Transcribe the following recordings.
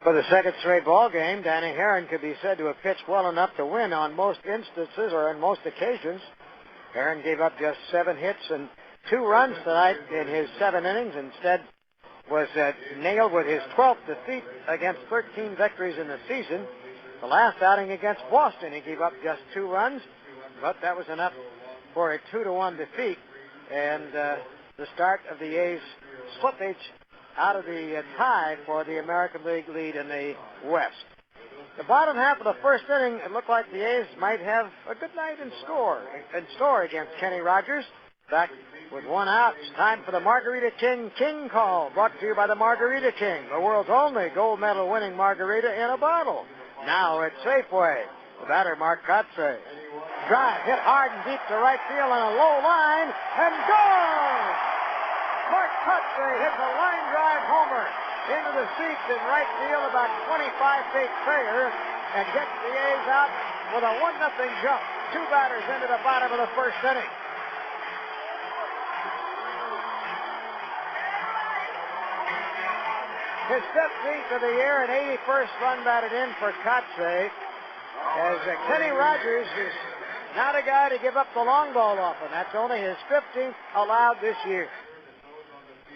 For the second straight ball game, Danny Herron could be said to have pitched well enough to win on most instances or on most occasions. Herron gave up just 7 hits and 2 runs tonight in his 7 innings. Instead, was nailed with his 12th defeat against 13 victories in the season. The last outing against Boston, he gave up just 2 runs, but that was enough for a 2-1 defeat and the start of the A's slippage out of the tie for the American League lead in the West. The bottom half of the first inning, it looked like the A's might have a good night in store against Kenny Rogers. Back with 1 out, it's time for the Margarita King Call, brought to you by the Margarita King, the world's only gold medal winning margarita in a bottle. Now at Safeway, the batter Mark Kotsay. Drive hit hard and deep to right field on a low line, and gone! Mark Kotsay hits a line drive homer into the seats in right field, about 25 feet clear, and gets the A's out with a 1-0 jump. 2 batters into the bottom of the first inning. His 15th of the year and 81st run batted in for Kotsay, as Kenny Rogers is not a guy to give up the long ball often. That's only his 15th allowed this year.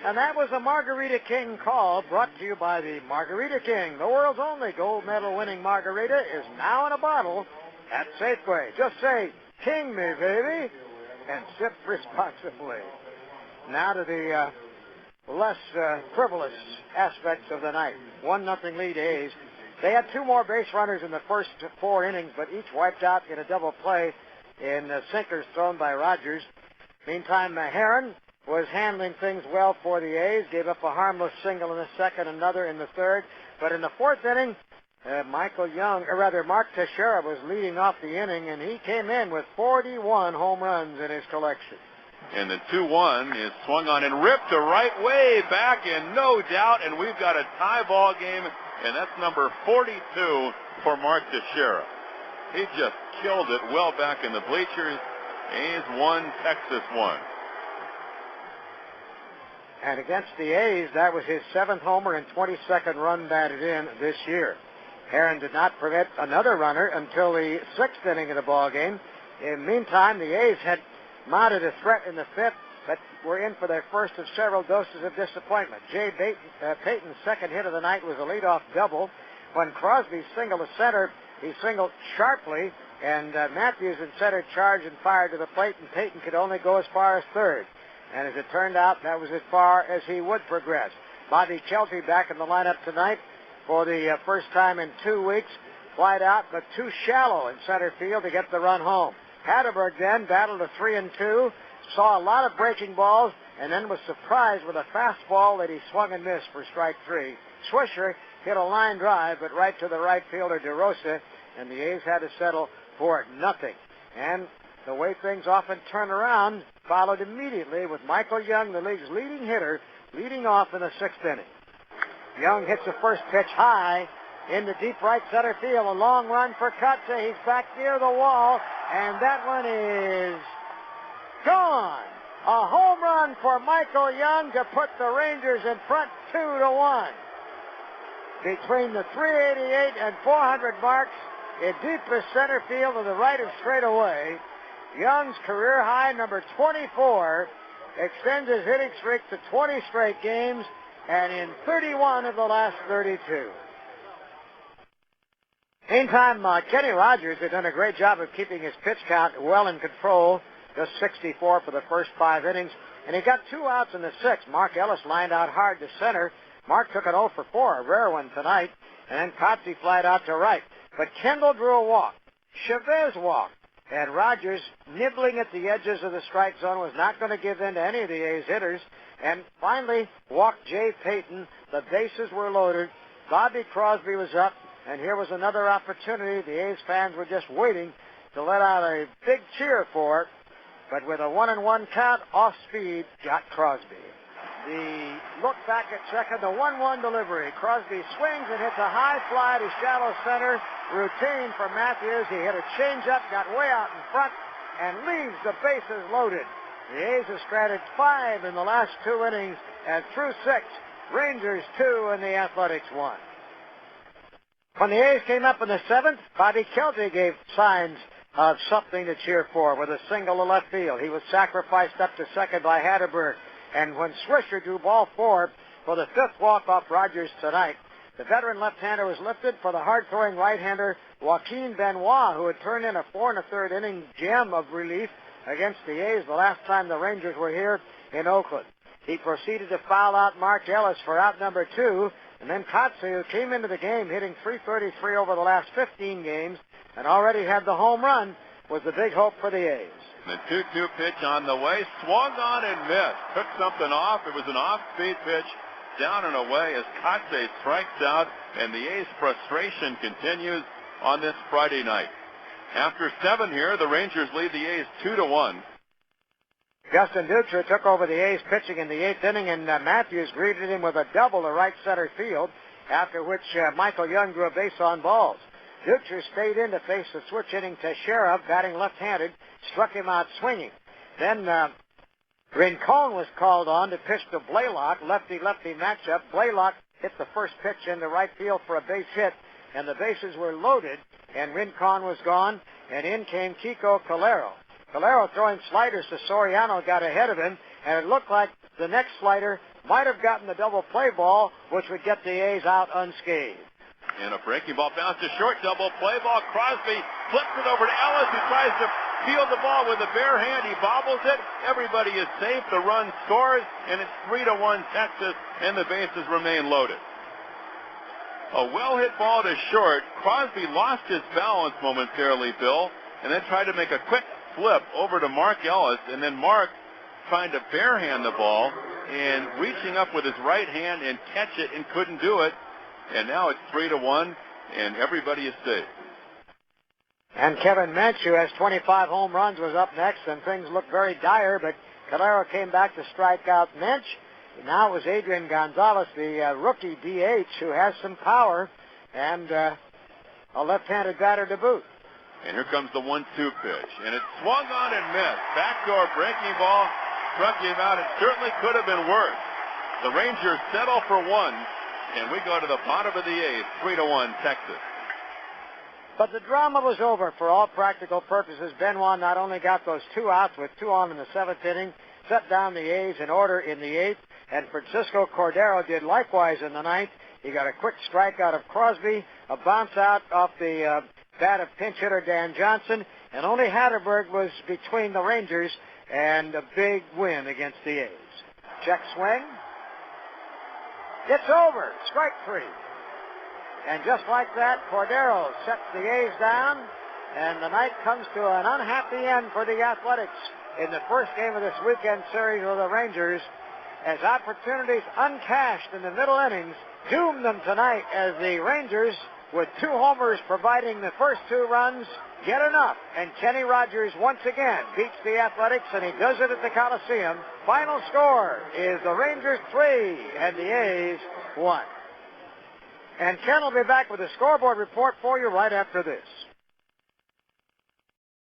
And that was the Margarita King Call, brought to you by the Margarita King. The world's only gold medal winning margarita is now in a bottle at Safeway. Just say, King me, baby, and sip responsibly. Now to the less frivolous aspects of the night. 1-0 lead A's. They had 2 more base runners in the first 4 innings, but each wiped out in a double play in sinkers thrown by Rogers. Meantime, Herron was handling things well for the A's, gave up a harmless single in the second, another in the third. But in the 4th inning, Mark Teixeira was leading off the inning, and he came in with 41 home runs in his collection. And the 2-1 is swung on and ripped to right, way back, and no doubt, and we've got a tie ball game, and that's number 42 for Mark Teixeira. He just killed it well back in the bleachers. A's 1, Texas 1. And against the A's, that was his 7th homer and 22nd run batted in this year. Herron did not permit another runner until the 6th inning of the ball game. In the meantime, the A's had mounted a threat in the 5th, but were in for their first of several doses of disappointment. Jay Payton's second hit of the night was a leadoff double. When Crosby singled to center, he singled sharply, and Matthews in center charged and fired to the plate, and Payton could only go as far as third. And as it turned out, that was as far as he would progress. Bobby Kelty back in the lineup tonight for the first time in 2 weeks. Flied out, but too shallow in center field to get the run home. Hatterberg then battled a 3-2, saw a lot of breaking balls, and then was surprised with a fastball that he swung and missed for strike 3. Swisher hit a line drive, but right to the right fielder DeRosa, and the A's had to settle for nothing. And the way things often turn around, followed immediately with Michael Young, the league's leading hitter, leading off in the 6th inning. Young hits the first pitch high into deep right center field. A long run for Kotsay. He's back near the wall, and that one is gone. A home run for Michael Young to put the Rangers in front 2-1. Between the 388 and 400 marks in deepest center field to the right of straightaway, Young's career high, number 24, extends his hitting streak to 20 straight games, and in 31 of the last 32. Meantime, Kenny Rogers had done a great job of keeping his pitch count well in control, just 64 for the first 5 innings, and he got 2 outs in the 6th. Mark Ellis lined out hard to center. Mark took an 0 for 4, a rare one tonight, and then Kotsay flied out to right. But Kendall drew a walk. Chavez walked. And Rogers, nibbling at the edges of the strike zone, was not going to give in to any of the A's hitters, and finally walked Jay Payton. The bases were loaded. Bobby Crosby was up, and here was another opportunity. The A's fans were just waiting to let out a big cheer for it, but with a 1-1 count, off speed, got Crosby. The look back at second, the 1-1 delivery. Crosby swings and hits a high fly to shallow center. Routine for Matthews. He hit a changeup, got way out in front, and leaves the bases loaded. The A's have stranded 5 in the last 2 innings, and through 6, Rangers 2 and the Athletics 1. When the A's came up in the 7th, Bobby Kelty gave signs of something to cheer for with a single to left field. He was sacrificed up to second by Hatterberg. And when Swisher drew ball 4 for the 5th walk-off Rogers tonight, the veteran left-hander was lifted for the hard-throwing right-hander Joaquin Benoit, who had turned in a 4 1/3 inning gem of relief against the A's the last time the Rangers were here in Oakland. He proceeded to foul out Mark Ellis for out number 2, and then Kotze, who came into the game hitting .333 over the last 15 games and already had the home run, was the big hope for the A's. The 2-2 pitch on the way, swung on and missed. Took something off. It was an off-speed pitch down and away as Kotze strikes out, and the A's frustration continues on this Friday night. After 7 here, the Rangers lead the A's 2-1. Justin Dutra took over the A's pitching in the 8th inning, and Matthews greeted him with a double to right center field, after which Michael Young drew a base on balls. Dutra stayed in to face the switch hitting Teixeira, batting left-handed, struck him out swinging. Then Rincon was called on to pitch to Blaylock, lefty-lefty matchup. Blaylock hit the first pitch into right field for a base hit, and the bases were loaded, and Rincon was gone, and in came Kiko Calero. Calero throwing sliders to Soriano got ahead of him, and it looked like the next slider might have gotten the double play ball, which would get the A's out unscathed. And a breaking ball bounce to short, double play ball. Crosby flips it over to Ellis, who tries to field the ball with a bare hand. He bobbles it. Everybody is safe. The run scores, and it's 3-1 Texas, and the bases remain loaded. A well-hit ball to short. Crosby lost his balance momentarily, Bill, and then tried to make a quick flip over to Mark Ellis, and then Mark trying to barehand the ball and reaching up with his right hand and catch it and couldn't do it. And now it's 3-1, and everybody is safe. And Kevin Mensch, who has 25 home runs, was up next, and things looked very dire, but Calero came back to strike out Mensch. Now it was Adrian Gonzalez, the rookie DH, who has some power and a left-handed batter to boot. And here comes the 1-2 pitch, and it swung on and missed. Backdoor breaking ball struck him out. It certainly could have been worse. The Rangers settle for 1, and we go to the bottom of the 8th, 3-1 Texas. But the drama was over for all practical purposes. Benoit not only got those 2 outs with 2 on in the 7th inning, set down the A's in order in the 8th, and Francisco Cordero did likewise in the 9th. He got a quick strike out of Crosby, a bounce out off the bat of pinch hitter Dan Johnson, and only Hatterberg was between the Rangers and a big win against the A's. Check swing. It's over. Strike 3. And just like that, Cordero sets the A's down, and the night comes to an unhappy end for the Athletics in the first game of this weekend series with the Rangers, as opportunities uncashed in the middle innings doomed them tonight, as the Rangers, with 2 homers providing the first 2 runs, get enough. And Kenny Rogers once again beats the Athletics, and he does it at the Coliseum. Final score is the Rangers 3 and the A's 1. And Ken will be back with a scoreboard report for you right after this.